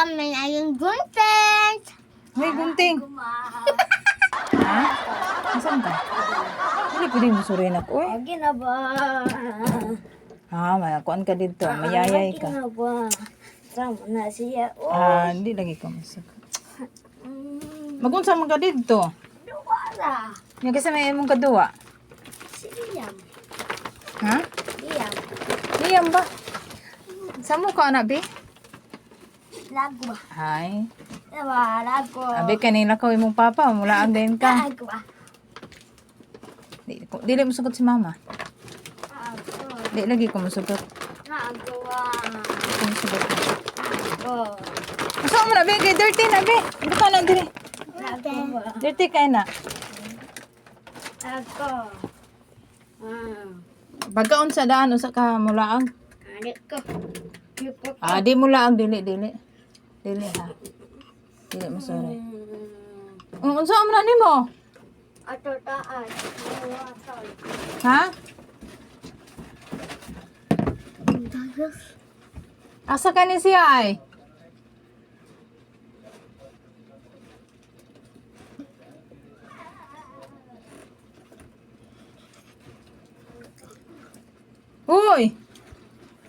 namin ay yung gunting. May gunting. Ha? Nasaan ka? Hindi pwede mo surin ako eh. Lagi na ba? Mayakuan ka dito. Mayayay ka. Lagi na ba? Sama na siya. Hindi lagi ka masagot. Magunsa man ka dito. Wala. Yung kasi may imong kaduwa. Si Liam. Ha? Liam. Liyam ba? Sa mo ka na, be? Lago ba? Ay. Diba? Lago. Abi, kanina ka imong papa. Mula ang din ka. Lago ba? Dili mo sugot si mama. Lago. Di lagi ko musugot. Lago ba? Ko musugot. Lago. Masa mo na, be? Kay dirty na, be. Hindi ka na, diri. Lago ba? Dirty kay na. Lago. Pagkaon sa daan, usa ka mulaag. Adik ko. Di mulaag, dili. Dili, ha. Dili mo, sorry. Unsa mo na nimo? Ato taas. Ha? Asa ka ni siya ay? Uy!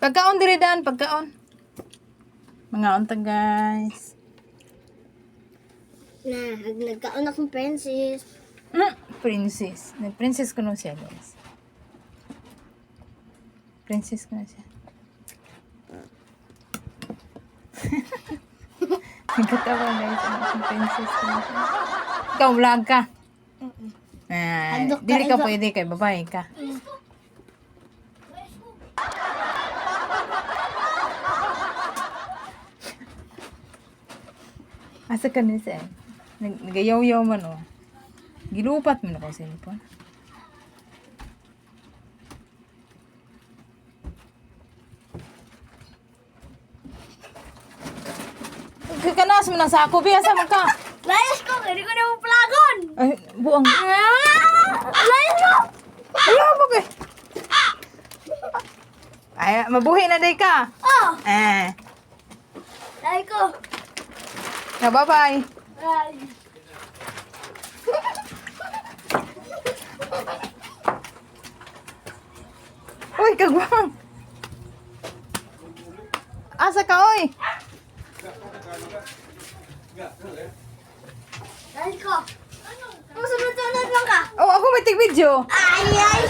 Pagkaon diri dan, pagkaon. Mga untag guys. Nagkaon akong princess. Princess. Princess ko na siya guys. Princess ko na siya. Nagkatawa guys. Princess ko na siya. Ikaw, vlog ka. Dili ka pwede kay babae ka. Asa ka na siya? Nagayaw-yaw man o. Gilupat mo na ko sa cellphone. Kakanas mo na sa ako, Bia, sama ka. Layas ko! Hindi ko na mo plagon! Ay, buang. Layas ko! Ayaw mo ka. Ay, mabuhi na day ka. Oh! Layas ko! Bye-bye. Ay! Uy, kagwang. Asa ka, oy? Layas ko! Sunod-sunod lang ka! Oh, ako may tig-video. Ay! Ay!